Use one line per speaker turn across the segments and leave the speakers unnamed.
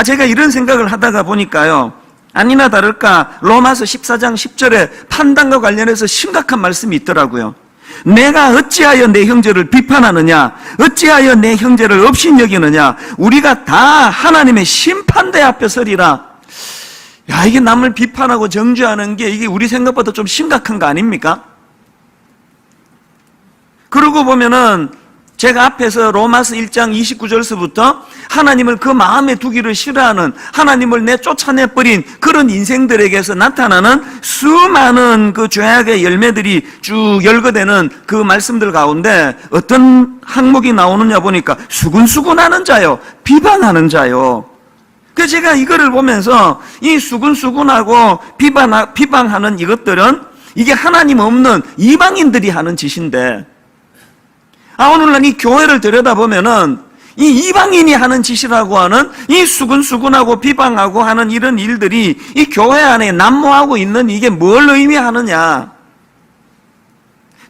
제가 이런 생각을 하다가 보니까요, 아니나 다를까 로마서 14장 10절에 판단과 관련해서 심각한 말씀이 있더라고요. 내가 어찌하여 내 형제를 비판하느냐, 어찌하여 내 형제를 업신여기느냐, 우리가 다 하나님의 심판대 앞에 서리라. 야, 이게 남을 비판하고 정죄하는 게 이게 우리 생각보다 좀 심각한 거 아닙니까? 그러고 보면은 제가 앞에서 로마서 1장 29절서부터 하나님을 그 마음에 두기를 싫어하는, 하나님을 내쫓아내버린 그런 인생들에게서 나타나는 수많은 그 죄악의 열매들이 쭉 열거되는 그 말씀들 가운데 어떤 항목이 나오느냐 보니까 수군수군하는 자요, 비방하는 자요. 그래서 제가 이거를 보면서 이 수군수군하고 비방하는 이것들은 이게 하나님 없는 이방인들이 하는 짓인데, 오늘날 이 교회를 들여다보면은 이 이방인이 하는 짓이라고 하는 이 수군수군하고 비방하고 하는 이런 일들이 이 교회 안에 난무하고 있는 이게 뭘 의미하느냐.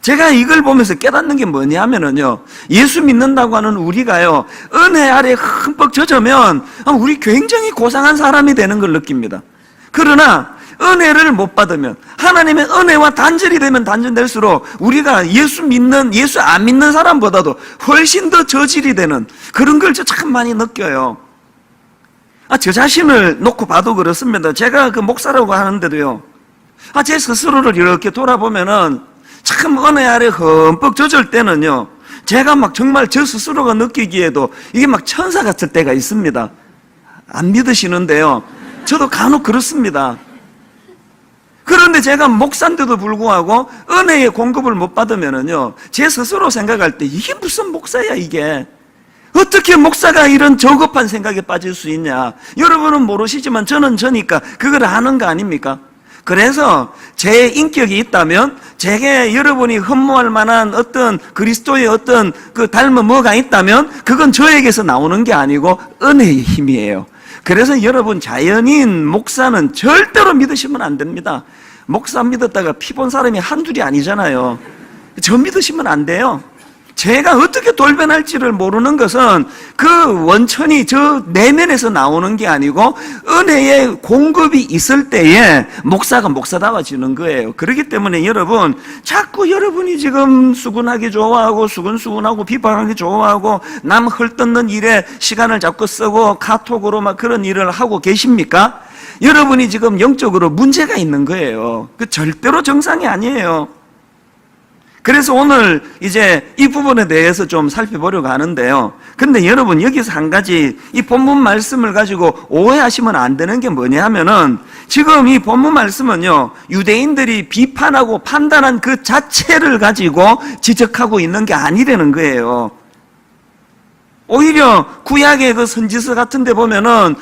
제가 이걸 보면서 깨닫는 게 뭐냐면은요, 예수 믿는다고 하는 우리가요, 은혜 아래 흠뻑 젖으면 우리 굉장히 고상한 사람이 되는 걸 느낍니다. 그러나 은혜를 못 받으면, 하나님의 은혜와 단절이 되면 단절될수록 우리가 예수 안 믿는 사람보다도 훨씬 더 저질이 되는 그런 걸 참 많이 느껴요. 저 자신을 놓고 봐도 그렇습니다. 제가 그 목사라고 하는데도요, 제 스스로를 이렇게 돌아보면은 참 은혜 아래 흠뻑 젖을 때는요, 제가 막 정말 저 스스로가 느끼기에도 이게 막 천사 같을 때가 있습니다. 안 믿으시는데요, 저도 간혹 그렇습니다. 그런데 제가 목사인데도 불구하고 은혜의 공급을 못 받으면은요, 제 스스로 생각할 때 이게 무슨 목사야 이게. 어떻게 목사가 이런 저급한 생각에 빠질 수 있냐. 여러분은 모르시지만 저는 저니까 그걸 아는 거 아닙니까? 그래서 제 인격이 있다면, 제게 여러분이 흠모할 만한 어떤 그리스도의 어떤 그 닮은 뭐가 있다면 그건 저에게서 나오는 게 아니고 은혜의 힘이에요. 그래서 여러분, 자연인 목사는 절대로 믿으시면 안 됩니다. 목사 믿었다가 피 본 사람이 한둘이 아니잖아요. 저 믿으시면 안 돼요. 제가 어떻게 돌변할지를 모르는 것은 그 원천이 저 내면에서 나오는 게 아니고 은혜의 공급이 있을 때에 목사가 목사다워지는 거예요. 그렇기 때문에 여러분, 자꾸 여러분이 지금 수군하기 좋아하고 수군수군하고 비방하기 좋아하고 남 헐뜯는 일에 시간을 자꾸 쓰고 카톡으로 막 그런 일을 하고 계십니까? 여러분이 지금 영적으로 문제가 있는 거예요. 그 절대로 정상이 아니에요. 그래서 오늘 이제 이 부분에 대해서 좀 살펴보려고 하는데요. 근데 여러분, 여기서 한 가지 이 본문 말씀을 가지고 오해하시면 안 되는 게 뭐냐 하면은, 지금 이 본문 말씀은요, 유대인들이 비판하고 판단한 그 자체를 가지고 지적하고 있는 게 아니라는 거예요. 오히려 구약의 그 선지서 같은 데 보면은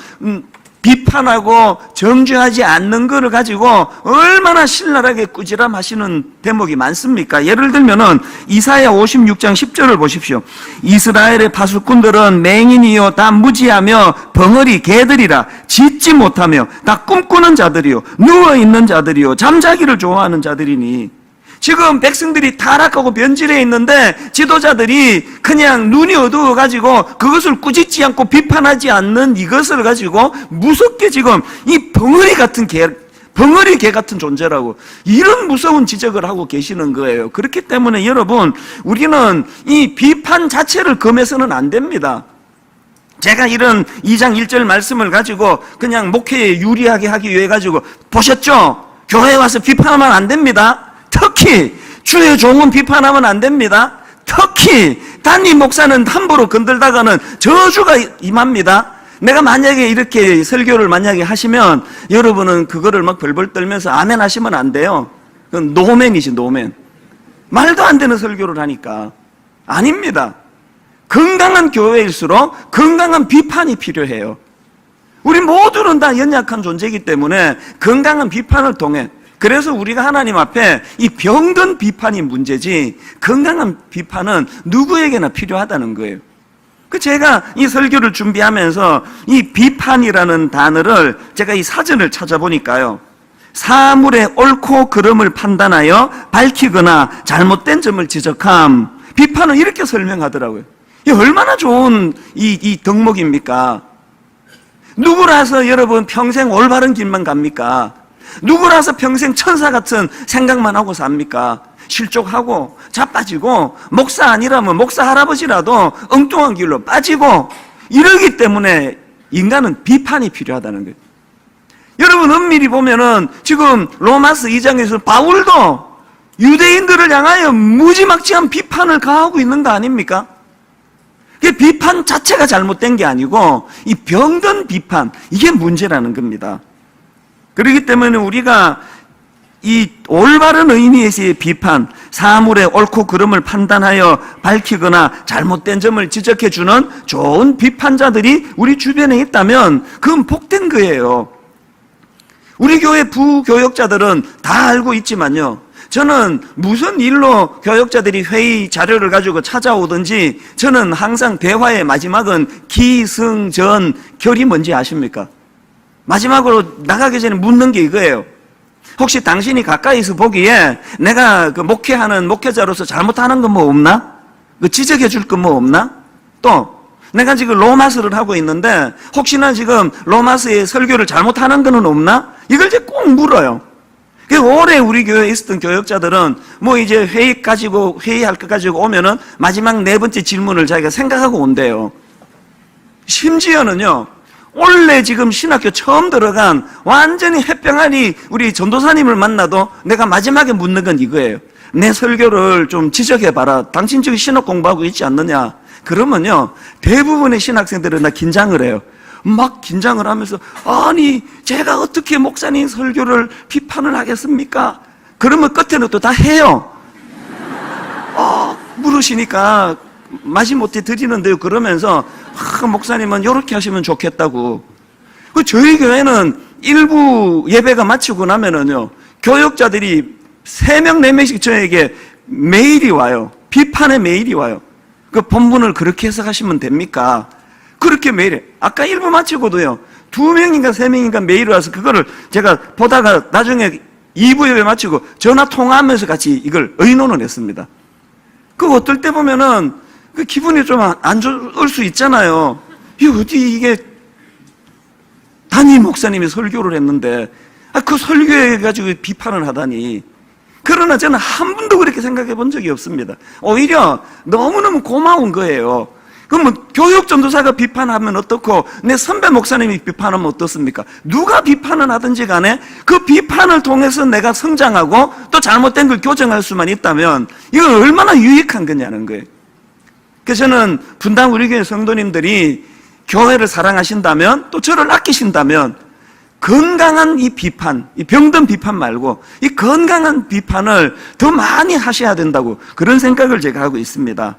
비판하고 정죄하지 않는 것을 가지고 얼마나 신랄하게 꾸지람하시는 대목이 많습니까? 예를 들면은 이사야 56장 10절을 보십시오. 이스라엘의 파수꾼들은 맹인이요 다 무지하며 벙어리 개들이라, 짖지 못하며 다 꿈꾸는 자들이요 누워있는 자들이요 잠자기를 좋아하는 자들이니. 지금 백성들이 타락하고 변질해 있는데 지도자들이 그냥 눈이 어두워가지고 그것을 꾸짖지 않고 비판하지 않는 이것을 가지고 무섭게 지금 이 벙어리 개 같은 존재라고 이런 무서운 지적을 하고 계시는 거예요. 그렇기 때문에 여러분, 우리는 이 비판 자체를 금해서는 안 됩니다. 제가 이런 2장 1절 말씀을 가지고 그냥 목회에 유리하게 하기 위해 가지고, 보셨죠? 교회에 와서 비판하면 안 됩니다. 특히 주의 종은 비판하면 안 됩니다. 특히 담임 목사는 함부로 건들다가는 저주가 임합니다. 내가 만약에 이렇게 설교를 만약에 하시면 여러분은 그거를 막 벌벌 떨면서 아멘 하시면 안 돼요. 그건 노맨이지, 노맨. 말도 안 되는 설교를 하니까. 아닙니다. 건강한 교회일수록 건강한 비판이 필요해요. 우리 모두는 다 연약한 존재이기 때문에 건강한 비판을 통해, 그래서 우리가 하나님 앞에 이 병든 비판이 문제지 건강한 비판은 누구에게나 필요하다는 거예요. 제가 이 설교를 준비하면서 이 비판이라는 단어를 제가 이 사전을 찾아보니까요, 사물의 옳고 그름을 판단하여 밝히거나 잘못된 점을 지적함, 비판을 이렇게 설명하더라고요. 이 얼마나 좋은 이 덕목입니까? 누구라서 여러분 평생 올바른 길만 갑니까? 누구라서 평생 천사 같은 생각만 하고 삽니까? 실족하고 자빠지고 목사 아니라면 목사 할아버지라도 엉뚱한 길로 빠지고 이러기 때문에 인간은 비판이 필요하다는 거예요. 여러분 엄밀히 보면은 지금 로마서 2장에서 바울도 유대인들을 향하여 무지막지한 비판을 가하고 있는 거 아닙니까? 그 비판 자체가 잘못된 게 아니고 이 병든 비판, 이게 문제라는 겁니다. 그렇기 때문에 우리가 이 올바른 의미에서의 비판, 사물의 옳고 그름을 판단하여 밝히거나 잘못된 점을 지적해주는 좋은 비판자들이 우리 주변에 있다면 그건 복된 거예요. 우리 교회 부교역자들은 다 알고 있지만요, 저는 무슨 일로 교역자들이 회의 자료를 가지고 찾아오든지 저는 항상 대화의 마지막은 기승전 결이 뭔지 아십니까? 마지막으로 나가기 전에 묻는 게 이거예요. 혹시 당신이 가까이서 보기에 내가 그 목회하는 목회자로서 잘못하는 건 뭐 없나? 그 지적해 줄 건 뭐 없나? 또 내가 지금 로마서를 하고 있는데 혹시나 지금 로마서의 설교를 잘못하는 거는 없나? 이걸 이제 꼭 물어요. 올해 우리 교회에 있었던 교역자들은 뭐 이제 회의할 것 가지고 오면은 마지막 네 번째 질문을 자기가 생각하고 온대요. 심지어는요, 원래 지금 신학교 처음 들어간 완전히 햇병아리 우리 전도사님을 만나도 내가 마지막에 묻는 건 이거예요. 내 설교를 좀 지적해봐라. 당신 지금 신학 공부하고 있지 않느냐? 그러면요, 대부분의 신학생들은 나 긴장을 해요. 막 긴장을 하면서, 아니 제가 어떻게 목사님 설교를 비판을 하겠습니까? 그러면 끝에는 또 다 해요. 물으시니까 마지못해 드리는데요, 그러면서 목사님은 이렇게 하시면 좋겠다고. 저희 교회는 일부 예배가 마치고 나면은요, 교역자들이 3명 4명씩 저에게 메일이 와요. 비판의 메일이 와요. 그 본문을 그렇게 해석하시면 됩니까? 그렇게 메일에, 아까 1부 마치고도요, 2명인가 3명인가 메일이 와서 그거를 제가 보다가 나중에 2부 예배 마치고 전화 통화하면서 같이 이걸 의논을 했습니다. 그 어떨 때 보면은 그 기분이 좀 안 좋을 수 있잖아요. 이게 담임 목사님이 설교를 했는데 그 설교에 가지고 비판을 하다니. 그러나 저는 한 번도 그렇게 생각해 본 적이 없습니다. 오히려 너무너무 고마운 거예요. 그러면 교육 전도사가 비판하면 어떻고 내 선배 목사님이 비판하면 어떻습니까? 누가 비판을 하든지 간에 그 비판을 통해서 내가 성장하고 또 잘못된 걸 교정할 수만 있다면 이건 얼마나 유익한 거냐는 거예요. 그래서 저는 분당 우리 교회 성도님들이 교회를 사랑하신다면 또 저를 아끼신다면 건강한 이 비판, 이 병든 비판 말고 이 건강한 비판을 더 많이 하셔야 된다고 그런 생각을 제가 하고 있습니다.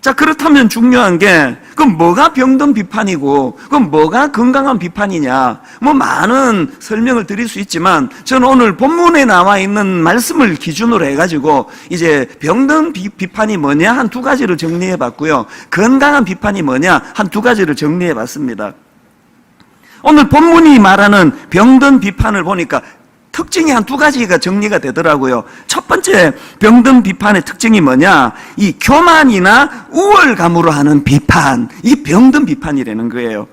자, 그렇다면 중요한 게 그럼 뭐가 병든 비판이고 그럼 뭐가 건강한 비판이냐, 뭐 많은 설명을 드릴 수 있지만 저는 오늘 본문에 나와 있는 말씀을 기준으로 해가지고 이제 병든 비판이 뭐냐 한 2가지를 정리해 봤고요, 건강한 비판이 뭐냐 한 2가지를 정리해 봤습니다. 오늘 본문이 말하는 병든 비판을 보니까 특징이 한 2가지가 정리가 되더라고요. 첫 번째 병든 비판의 특징이 뭐냐, 이 교만이나 우월감으로 하는 비판, 이 병든 비판이라는 거예요.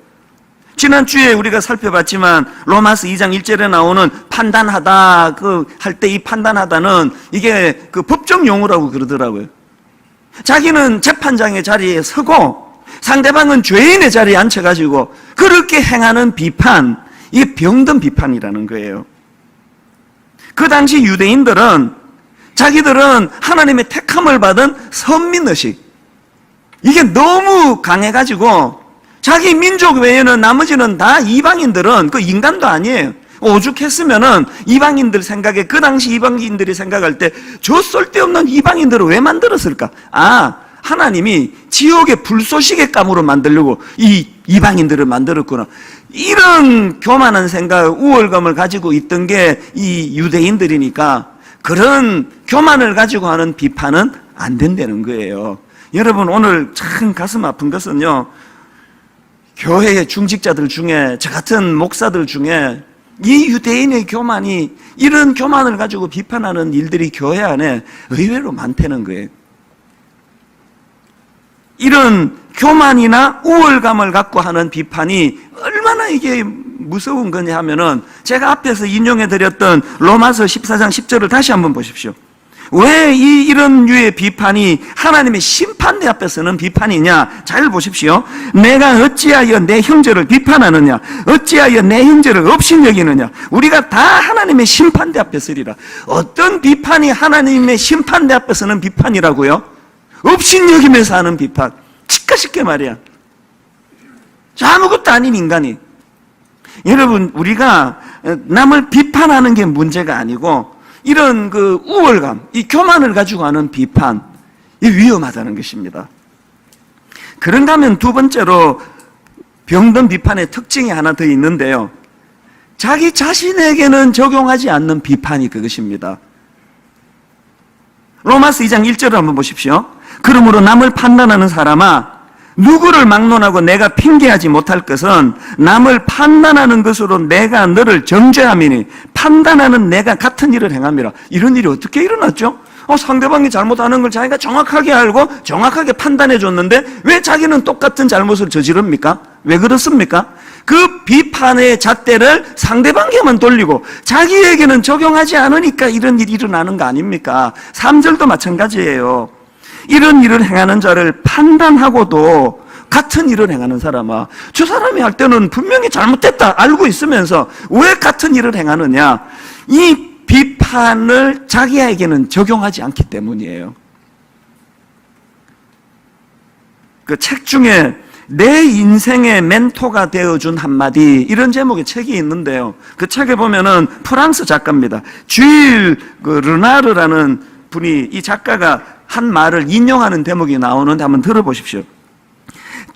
지난주에 우리가 살펴봤지만 로마서 2장 1절에 나오는 판단하다, 할 때 이 판단하다는 이게 그 법정 용어라고 그러더라고요. 자기는 재판장의 자리에 서고 상대방은 죄인의 자리에 앉혀가지고 그렇게 행하는 비판, 이게 병든 비판이라는 거예요. 그 당시 유대인들은 자기들은 하나님의 택함을 받은 선민의식, 이게 너무 강해가지고 자기 민족 외에는 나머지는 다 이방인들은 그 인간도 아니에요. 오죽했으면은 이방인들 생각에, 그 당시 이방인들이 생각할 때 저 쓸데없는 이방인들을 왜 만들었을까? 하나님이 지옥의 불쏘시개 감으로 만들려고 이 이방인들을 만들었구나. 이런 교만한 생각, 우월감을 가지고 있던 게 이 유대인들이니까 그런 교만을 가지고 하는 비판은 안 된다는 거예요. 여러분, 오늘 참 가슴 아픈 것은요, 교회의 중직자들 중에, 저 같은 목사들 중에 이 유대인의 교만이, 이런 교만을 가지고 비판하는 일들이 교회 안에 의외로 많다는 거예요. 이런 교만이나 우월감을 갖고 하는 비판이 얼마나 이게 무서운 거냐 하면은, 제가 앞에서 인용해 드렸던 로마서 14장 10절을 다시 한번 보십시오. 왜 이런 류의 비판이 하나님의 심판대 앞에서는 비판이냐? 잘 보십시오. 내가 어찌하여 내 형제를 비판하느냐? 어찌하여 내 형제를 업신여기느냐? 우리가 다 하나님의 심판대 앞에 서리라. 어떤 비판이 하나님의 심판대 앞에서는 비판이라고요? 업신여기면서 하는 비판. 쉽게 말이야. 아무것도 아닌 인간이. 여러분, 우리가 남을 비판하는 게 문제가 아니고, 이런 그 우월감, 이 교만을 가지고 하는 비판, 이 위험하다는 것입니다. 그런가 하면 두 번째로 병든 비판의 특징이 하나 더 있는데요. 자기 자신에게는 적용하지 않는 비판이 그것입니다. 로마서 2장 1절을 한번 보십시오. 그러므로 남을 판단하는 사람아, 누구를 막론하고 내가 핑계하지 못할 것은 남을 판단하는 것으로 내가 너를 정죄함이니 판단하는 내가 같은 일을 행함이라. 이런 일이 어떻게 일어났죠? 상대방이 잘못하는 걸 자기가 정확하게 알고 정확하게 판단해 줬는데 왜 자기는 똑같은 잘못을 저지릅니까? 왜 그렇습니까? 그 비판의 잣대를 상대방에게만 돌리고 자기에게는 적용하지 않으니까 이런 일이 일어나는 거 아닙니까? 3절도 마찬가지예요. 이런 일을 행하는 자를 판단하고도 같은 일을 행하는 사람아, 저 사람이 할 때는 분명히 잘못됐다 알고 있으면서 왜 같은 일을 행하느냐? 이 비판을 자기에게는 적용하지 않기 때문이에요. 그 책 중에 내 인생의 멘토가 되어준 한마디, 이런 제목의 책이 있는데요. 그 책에 보면은 프랑스 작가입니다. 주일 르나르라는 분이, 이 작가가 한 말을 인용하는 대목이 나오는데 한번 들어보십시오.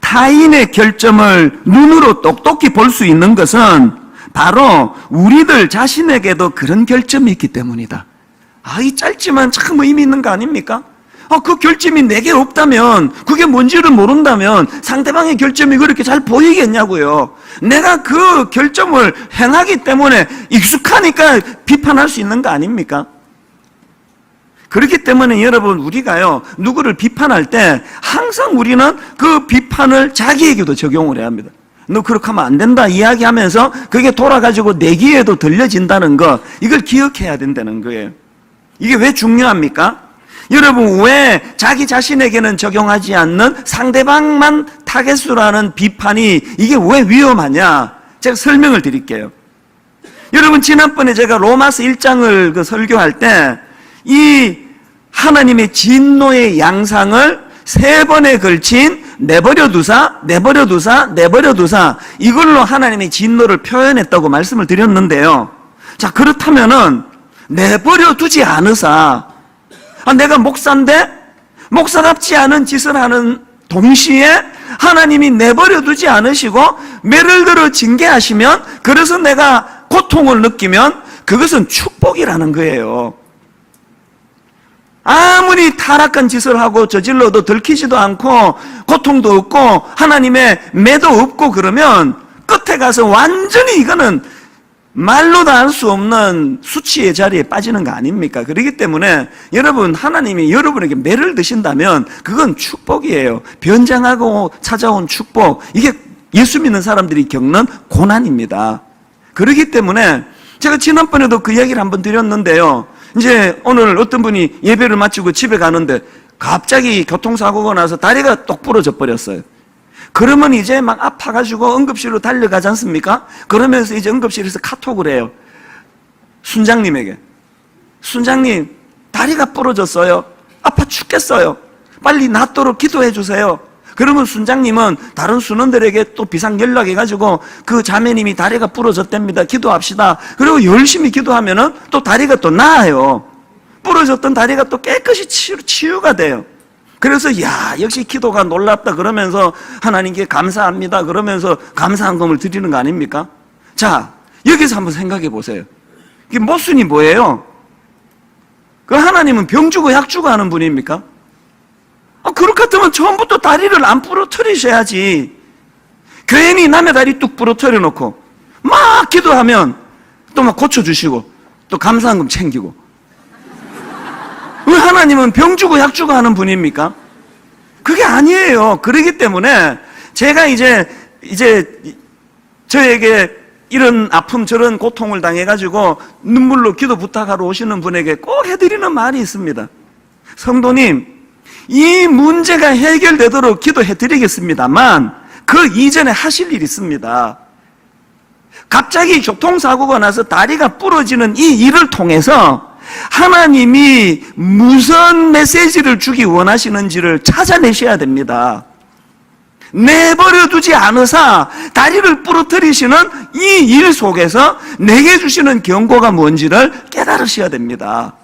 타인의 결점을 눈으로 똑똑히 볼 수 있는 것은 바로 우리들 자신에게도 그런 결점이 있기 때문이다. 이 짧지만 참 의미 있는 거 아닙니까? 그 결점이 내게 없다면, 그게 뭔지를 모른다면 상대방의 결점이 그렇게 잘 보이겠냐고요. 내가 그 결점을 행하기 때문에 익숙하니까 비판할 수 있는 거 아닙니까? 그렇기 때문에 여러분, 우리가요, 누구를 비판할 때 항상 우리는 그 비판을 자기에게도 적용을 해야 합니다. 너 그렇게 하면 안 된다 이야기하면서 그게 돌아가지고 내 귀에도 들려진다는 거, 이걸 기억해야 된다는 거예요. 이게 왜 중요합니까? 여러분, 왜 자기 자신에게는 적용하지 않는 상대방만 타겟으로 하는 비판이 이게 왜 위험하냐? 제가 설명을 드릴게요. 여러분, 지난번에 제가 로마서 1장을 설교할 때 이 하나님의 진노의 양상을 3번에 걸친 내버려 두사, 내버려 두사, 내버려 두사, 이걸로 하나님의 진노를 표현했다고 말씀을 드렸는데요. 자, 그렇다면은 내버려 두지 않으사, 내가 목사인데 목사답지 않은 짓을 하는 동시에 하나님이 내버려 두지 않으시고 매를 들어 징계하시면, 그래서 내가 고통을 느끼면 그것은 축복이라는 거예요. 아무리 타락한 짓을 하고 저질러도 들키지도 않고 고통도 없고 하나님의 매도 없고 그러면 끝에 가서 완전히 이거는 말로도 할 수 없는 수치의 자리에 빠지는 거 아닙니까? 그렇기 때문에 여러분, 하나님이 여러분에게 매를 드신다면 그건 축복이에요. 변장하고 찾아온 축복, 이게 예수 믿는 사람들이 겪는 고난입니다. 그렇기 때문에 제가 지난번에도 그 이야기를 한번 드렸는데요. 이제 오늘 어떤 분이 예배를 마치고 집에 가는데 갑자기 교통사고가 나서 다리가 똑 부러져 버렸어요. 그러면 이제 막 아파가지고 응급실로 달려가지 않습니까? 그러면서 이제 응급실에서 카톡을 해요. 순장님에게. 순장님, 다리가 부러졌어요. 아파 죽겠어요. 빨리 낫도록 기도해 주세요. 그러면 순장님은 다른 순원들에게 또 비상 연락해가지고 그 자매님이 다리가 부러졌답니다. 기도합시다. 그리고 열심히 기도하면은 또 다리가 또 나아요. 부러졌던 다리가 또 깨끗이 치유가 돼요. 그래서 역시 기도가 놀랍다 그러면서 하나님께 감사합니다 그러면서 감사한금을 드리는 거 아닙니까? 자, 여기서 한번 생각해 보세요. 이게 모순이 뭐예요? 그 하나님은 병 주고 약 주고 하는 분입니까? 그렇게 같으면 처음부터 다리를 안 부러뜨리셔야지. 괜히 남의 다리 뚝 부러뜨려 놓고 막 기도하면 또 막 고쳐주시고 또 감사한금 챙기고. 왜 하나님은 병 주고 약 주고 하는 분입니까? 그게 아니에요. 그러기 때문에 제가 이제 저에게 이런 아픔, 저런 고통을 당해가지고 눈물로 기도 부탁하러 오시는 분에게 꼭 해드리는 말이 있습니다. 성도님, 이 문제가 해결되도록 기도해드리겠습니다만 그 이전에 하실 일이 있습니다. 갑자기 교통사고가 나서 다리가 부러지는 이 일을 통해서 하나님이 무슨 메시지를 주기 원하시는지를 찾아내셔야 됩니다. 내버려 두지 않으사 다리를 부러뜨리시는 이 일 속에서 내게 주시는 경고가 뭔지를 깨달으셔야 됩니다.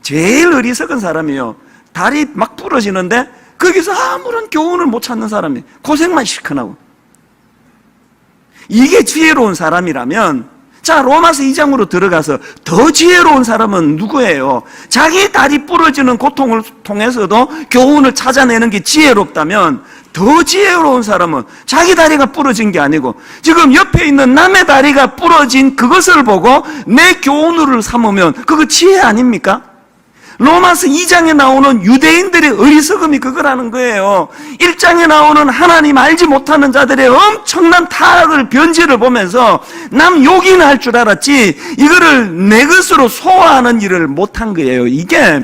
제일 어리석은 사람이요, 다리 막 부러지는데 거기서 아무런 교훈을 못 찾는 사람이 고생만 실컷 하고, 이게 지혜로운 사람이라면, 자, 로마서 2장으로 들어가서 더 지혜로운 사람은 누구예요? 자기 다리 부러지는 고통을 통해서도 교훈을 찾아내는 게 지혜롭다면 더 지혜로운 사람은 자기 다리가 부러진 게 아니고 지금 옆에 있는 남의 다리가 부러진 그것을 보고 내 교훈을 삼으면 그거 지혜 아닙니까? 로마서 2장에 나오는 유대인들의 어리석음이 그거라는 거예요. 1장에 나오는 하나님 알지 못하는 자들의 엄청난 타락을, 변질을 보면서 남 욕이나 할 줄 알았지 이거를 내 것으로 소화하는 일을 못한 거예요. 이게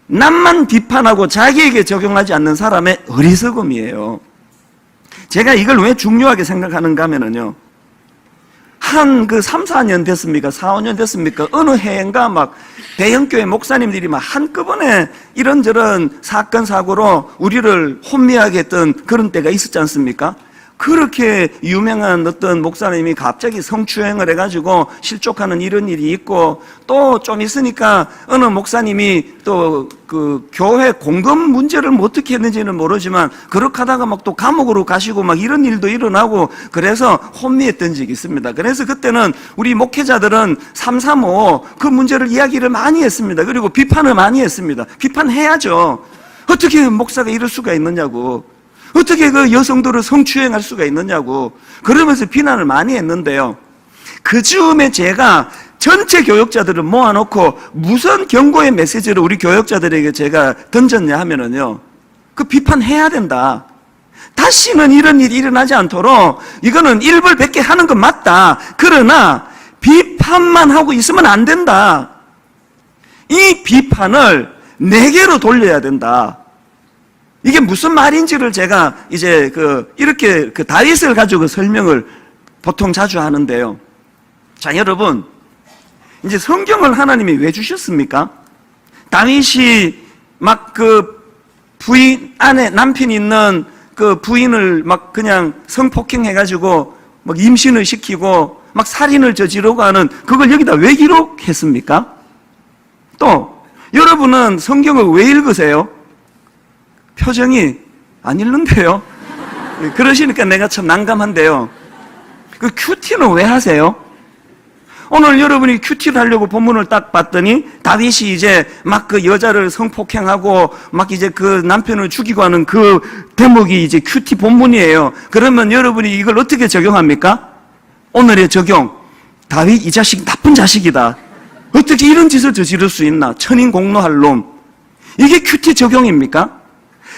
남만 비판하고 자기에게 적용하지 않는 사람의 어리석음이에요. 제가 이걸 왜 중요하게 생각하는가 하면요, 한 3, 4년 됐습니까? 4, 5년 됐습니까? 어느 해인가 막 대형교회 목사님들이 막 한꺼번에 이런저런 사건, 사고로 우리를 혼미하게 했던 그런 때가 있었지 않습니까? 그렇게 유명한 어떤 목사님이 갑자기 성추행을 해가지고 실족하는 이런 일이 있고, 또 좀 있으니까 어느 목사님이 또 그 교회 공금 문제를 뭐 어떻게 했는지는 모르지만 그렇게 하다가 막 또 감옥으로 가시고 막 이런 일도 일어나고 그래서 혼미했던 적이 있습니다. 그래서 그때는 우리 목회자들은 335 그 문제를 이야기를 많이 했습니다. 그리고 비판을 많이 했습니다. 비판해야죠. 어떻게 목사가 이럴 수가 있느냐고, 어떻게 그 여성들을 성추행할 수가 있느냐고 그러면서 비난을 많이 했는데요, 그 즈음에 제가 전체 교역자들을 모아놓고 무슨 경고의 메시지를 우리 교역자들에게 제가 던졌냐 하면은요, 그 비판해야 된다. 다시는 이런 일이 일어나지 않도록 이거는 일벌백계 하는 건 맞다. 그러나 비판만 하고 있으면 안 된다. 이 비판을 내게로 돌려야 된다. 이게 무슨 말인지를 제가 이제 이렇게 다윗을 가지고 설명을 보통 자주 하는데요. 자, 여러분, 이제 성경을 하나님이 왜 주셨습니까? 다윗이 막 부인 안에 남편이 있는 그 부인을 막 그냥 성폭행해가지고 막 임신을 시키고 막 살인을 저지르고 하는 그걸 여기다 왜 기록했습니까? 또 여러분은 성경을 왜 읽으세요? 표정이 안 읽는데요. 그러시니까 내가 참 난감한데요. 그 큐티는 왜 하세요? 오늘 여러분이 큐티를 하려고 본문을 딱 봤더니 다윗이 이제 막 그 여자를 성폭행하고 막 이제 그 남편을 죽이고 하는 그 대목이 이제 큐티 본문이에요. 그러면 여러분이 이걸 어떻게 적용합니까? 오늘의 적용, 다윗 이 자식 나쁜 자식이다. 어떻게 이런 짓을 저지를 수 있나? 천인공노할 놈. 이게 큐티 적용입니까?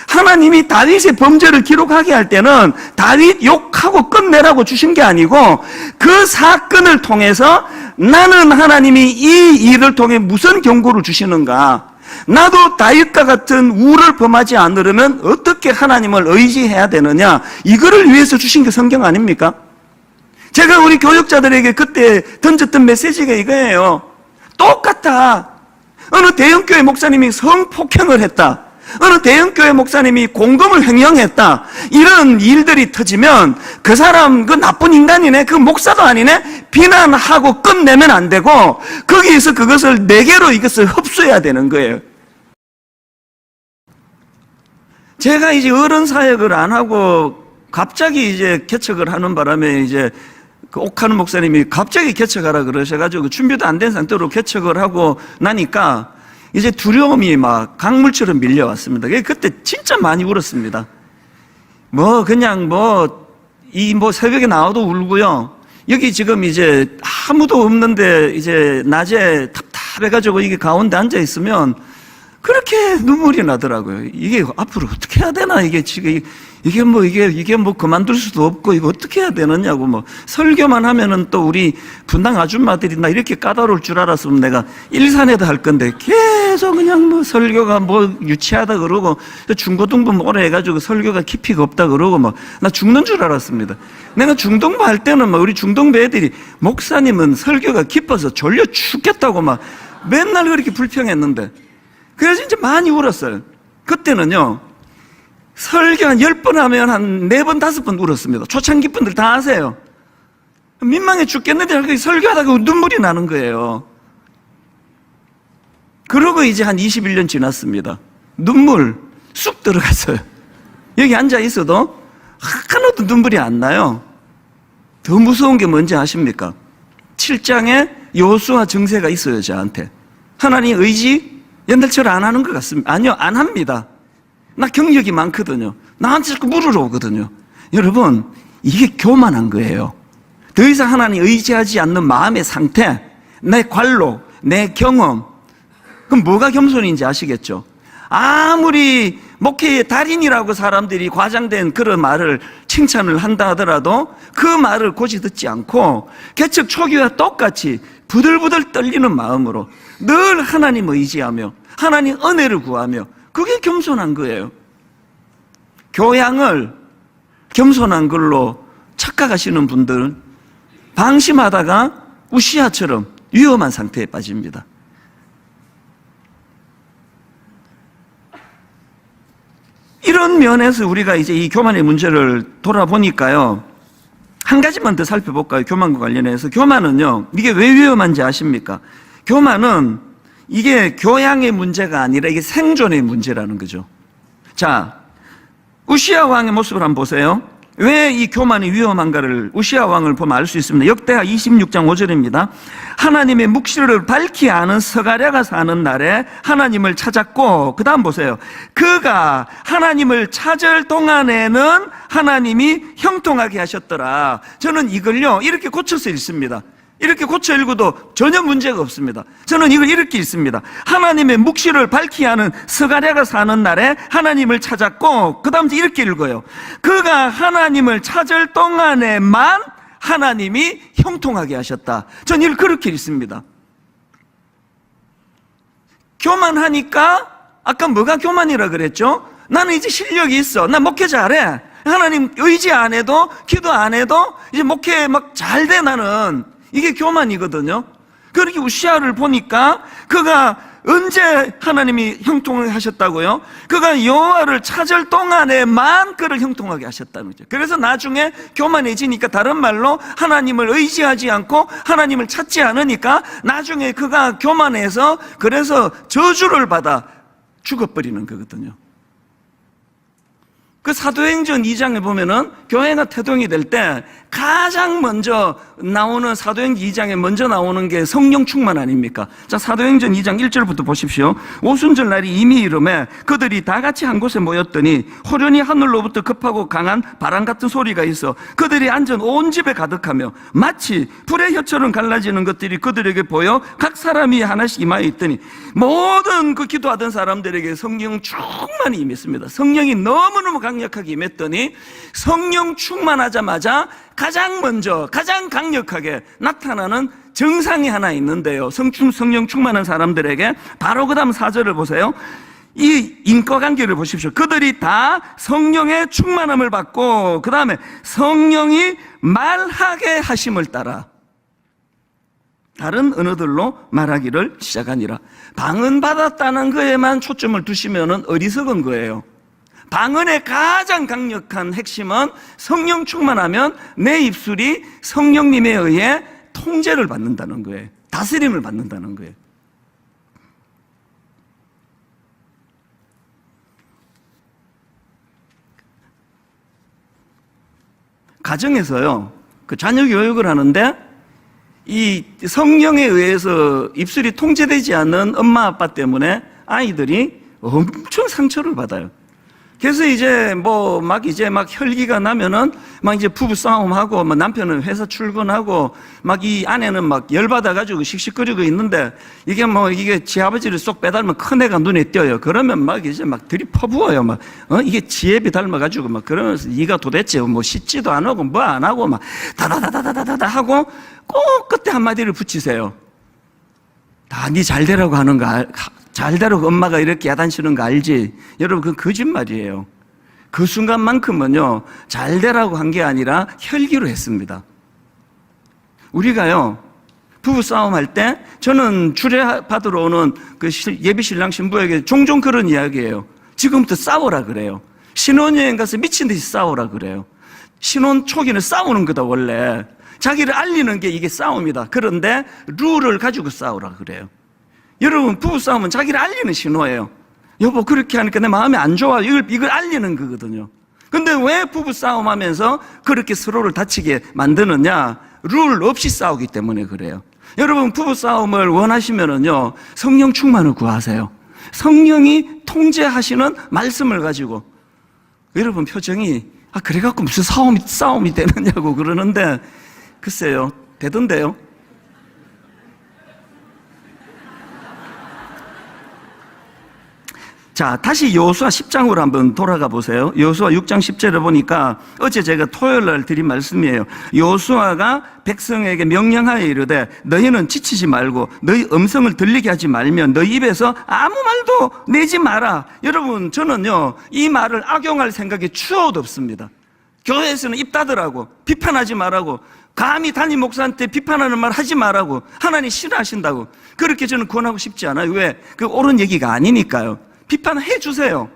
하나님이 다윗의 범죄를 기록하게 할 때는 다윗 욕하고 끝내라고 주신 게 아니고 그 사건을 통해서 나는 하나님이 이 일을 통해 무슨 경고를 주시는가, 나도 다윗과 같은 우를 범하지 않으려면 어떻게 하나님을 의지해야 되느냐, 이거를 위해서 주신 게 성경 아닙니까? 제가 우리 교육자들에게 그때 던졌던 메시지가 이거예요. 똑같다. 어느 대형교회 목사님이 성폭행을 했다, 어느 대형교회 목사님이 공금을 횡령했다, 이런 일들이 터지면 그 사람 그 나쁜 인간이네, 그 목사도 아니네, 비난하고 끝내면 안 되고 거기에서 그것을 내게로 이것을 흡수해야 되는 거예요. 제가 이제 어른 사역을 안 하고 갑자기 이제 개척을 하는 바람에 이제 그 옥하는 목사님이 갑자기 개척하라 그러셔가지고 준비도 안 된 상태로 개척을 하고 나니까 이제 두려움이 막 강물처럼 밀려왔습니다. 그때 진짜 많이 울었습니다. 그냥 새벽에 나와도 울고요. 여기 지금 이제 아무도 없는데 이제 낮에 답답해가지고 이게 가운데 앉아있으면 그렇게 눈물이 나더라고요. 이게 앞으로 어떻게 해야 되나, 이게 지금, 이게 뭐 그만둘 수도 없고, 이거 어떻게 해야 되느냐고, 뭐, 설교만 하면은 또 우리 분당 아줌마들이 나 이렇게 까다로울 줄 알았으면 내가 일산에도 할 건데, 계속 그냥 뭐 설교가 뭐 유치하다 그러고, 중고등부 오래 해가지고 설교가 깊이가 없다 그러고, 뭐, 나 죽는 줄 알았습니다. 내가 중동부 할 때는 막 우리 중동부 애들이, 목사님은 설교가 깊어서 졸려 죽겠다고 막 맨날 그렇게 불평했는데, 그래서 이제 많이 울었어요. 그때는요, 설교 한 10번 하면 한 4번, 5번 울었습니다. 초창기 분들 다 아세요. 민망해 죽겠는데 설교하다가 눈물이 나는 거예요. 그러고 이제 한 21년 지났습니다. 눈물 쑥 들어갔어요. 여기 앉아 있어도 하나도 눈물이 안 나요. 더 무서운 게 뭔지 아십니까? 7장에 여호수아 증세가 있어요, 저한테. 하나님 의지? 옛날처럼 안 하는 것 같습니다. 아니요, 안 합니다. 나 경력이 많거든요. 나한테 자꾸 물으러 오거든요. 여러분, 이게 교만한 거예요. 더 이상 하나님 의지하지 않는 마음의 상태, 내 관로, 내 경험. 그럼 뭐가 겸손인지 아시겠죠? 아무리 목회의 달인이라고 사람들이 과장된 그런 말을 칭찬을 한다 하더라도 그 말을 고지 듣지 않고 개척 초기와 똑같이 부들부들 떨리는 마음으로 늘 하나님 의지하며 하나님 은혜를 구하며, 그게 겸손한 거예요. 교양을 겸손한 걸로 착각하시는 분들은 방심하다가 우시아처럼 위험한 상태에 빠집니다. 이런 면에서 우리가 이제 이 교만의 문제를 돌아보니까요, 한 가지만 더 살펴볼까요? 교만과 관련해서. 교만은요, 이게 왜 위험한지 아십니까? 교만은 이게 교양의 문제가 아니라 이게 생존의 문제라는 거죠. 자, 우시아 왕의 모습을 한번 보세요. 왜 이 교만이 위험한가를 우시아 왕을 보면 알 수 있습니다. 역대하 26장 5절입니다. 하나님의 묵시를 밝히 아는 스가랴가 사는 날에 하나님을 찾았고, 그 다음 보세요. 그가 하나님을 찾을 동안에는 하나님이 형통하게 하셨더라. 저는 이걸요 이렇게 고쳐서 읽습니다. 이렇게 고쳐 읽어도 전혀 문제가 없습니다. 저는 이걸 이렇게 읽습니다. 하나님의 묵시를 밝히 하는 스가랴가 사는 날에 하나님을 찾았고, 그 다음 이렇게 읽어요. 그가 하나님을 찾을 동안에만 하나님이 형통하게 하셨다. 저는 이걸 그렇게 읽습니다. 교만하니까, 아까 뭐가 교만이라 그랬죠? 나는 이제 실력이 있어. 나 목회 잘해. 하나님 의지 안 해도, 기도 안 해도 이제 목회 막 잘 돼, 나는. 이게 교만이거든요. 그렇게 우시아를 보니까 그가 언제 하나님이 형통하게 하셨다고요? 그가 여호와를 찾을 동안에만 그를 형통하게 하셨다는 거죠. 그래서 나중에 교만해지니까, 다른 말로 하나님을 의지하지 않고 하나님을 찾지 않으니까 나중에 그가 교만해서 그래서 저주를 받아 죽어버리는 거거든요. 그 사도행전 2장에 보면은 교회가 태동이 될 때 가장 먼저 나오는, 사도행전 2장에 먼저 나오는 게 성령 충만 아닙니까? 자, 사도행전 2장 1절부터 보십시오. 오순절 날이 이미 이름에 그들이 다 같이 한 곳에 모였더니 호련히 하늘로부터 급하고 강한 바람 같은 소리가 있어 그들이 앉은 온 집에 가득하며 마치 불의 혀처럼 갈라지는 것들이 그들에게 보여 각 사람이 하나씩 임하여 있더니 모든 그 기도하던 사람들에게 성령 충만이 임했습니다. 성령이 너무너무 강력하게 임했더니 성령 충만하자마자 가장 먼저 가장 강력하게 나타나는 증상이 하나 있는데요, 성령 충만한 사람들에게 바로 그 다음 4절을 보세요. 이 인과관계를 보십시오. 그들이 다 성령의 충만함을 받고 그 다음에 성령이 말하게 하심을 따라 다른 언어들로 말하기를 시작하니라. 방언 받았다는 거에만 초점을 두시면 어리석은 거예요. 방언의 가장 강력한 핵심은 성령 충만하면 내 입술이 성령님에 의해 통제를 받는다는 거예요. 다스림을 받는다는 거예요. 가정에서요, 그 자녀 교육을 하는데 이 성령에 의해서 입술이 통제되지 않는 엄마 아빠 때문에 아이들이 엄청 상처를 받아요. 그래서 이제 막 혈기가 나면은 막 이제 부부 싸움하고, 막 남편은 회사 출근하고, 막 이 아내는 막 열받아가지고 씩씩거리고 있는데, 이게 지 아버지를 쏙 빼닮으면 큰애가 눈에 띄어요. 그러면 막 이제 막 들이퍼부어요. 이게 지혜비 닮아가지고 막 그러면서 네가 도대체 뭐 씻지도 안 하고 뭐 안 하고 막 다다다다다다다 하고 꼭 그때 한마디를 붙이세요. 다 네 잘되라고 하는 거 잘되라고 엄마가 이렇게 야단치는 거 알지? 여러분, 그건 거짓말이에요. 그 순간만큼은요, 잘되라고 한 게 아니라 혈기로 했습니다. 우리가요, 부부싸움 할 때, 저는 주례받으러 오는 그 예비 신랑 신부에게 종종 그런 이야기예요. 지금부터 싸워라 그래요. 신혼여행 가서 미친 듯이 싸우라 그래요. 신혼 초기는 싸우는 거다, 원래. 자기를 알리는 게 이게 싸움이다. 그런데 룰을 가지고 싸우라 그래요. 여러분, 부부싸움은 자기를 알리는 신호예요. 여보, 그렇게 하니까 내 마음이 안 좋아. 이걸 알리는 거거든요. 근데 왜 부부싸움 하면서 그렇게 서로를 다치게 만드느냐? 룰 없이 싸우기 때문에 그래요. 여러분, 부부싸움을 원하시면은요, 성령 충만을 구하세요. 성령이 통제하시는 말씀을 가지고. 여러분, 표정이, 그래갖고 무슨 싸움이 되느냐고 그러는데, 글쎄요, 되던데요. 자, 다시 여호수아 10장으로 한번 돌아가 보세요. 여호수아 6장 10절에 보니까 어제 제가 토요일 날 드린 말씀이에요. 여호수아가 백성에게 명령하여 이르되 너희는 지치지 말고 너희 음성을 들리게 하지 말면 너희 입에서 아무 말도 내지 마라. 여러분, 저는요, 이 말을 악용할 생각이 추호도 없습니다. 교회에서는 입 닫으라고, 비판하지 말라고, 감히 담임 목사한테 비판하는 말 하지 말라고, 하나님 싫어하신다고, 그렇게 저는 권하고 싶지 않아요. 왜? 그 옳은 얘기가 아니니까요. 비판해 주세요.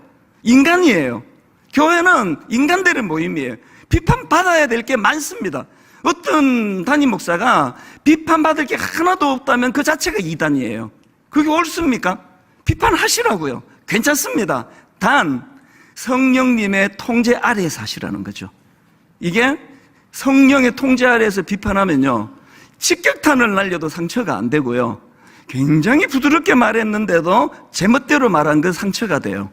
인간이에요. 교회는 인간들의 모임이에요. 비판받아야 될 게 많습니다. 어떤 담임 목사가 비판받을 게 하나도 없다면 그 자체가 이단이에요. 그게 옳습니까? 비판하시라고요. 괜찮습니다. 단 성령님의 통제 아래에서 하시라는 거죠. 이게 성령의 통제 아래에서 비판하면요, 직격탄을 날려도 상처가 안 되고요, 굉장히 부드럽게 말했는데도 제멋대로 말한 건 상처가 돼요.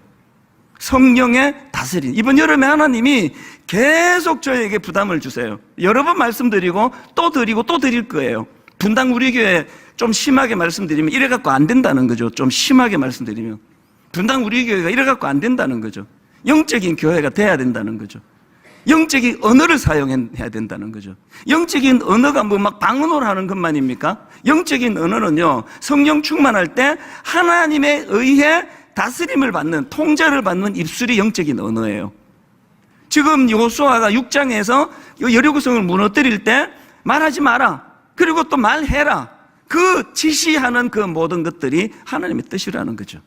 성령의 다스림. 이번 여름에 하나님이 계속 저에게 부담을 주세요. 여러 번 말씀드리고 또 드리고 또 드릴 거예요. 분당 우리 교회 좀 심하게 말씀드리면 이래갖고 안 된다는 거죠. 좀 심하게 말씀드리면 분당 우리 교회가 이래갖고 안 된다는 거죠. 영적인 교회가 돼야 된다는 거죠. 영적인 언어를 사용해야 된다는 거죠. 영적인 언어가 막 방언으로 하는 것만입니까? 영적인 언어는요, 성령 충만할 때 하나님에 의해 다스림을 받는, 통제를 받는 입술이 영적인 언어예요. 지금 여호수아가 6장에서 여리고성을 무너뜨릴 때 말하지 마라, 그리고 또 말해라, 그 지시하는 그 모든 것들이 하나님의 뜻이라는 거죠.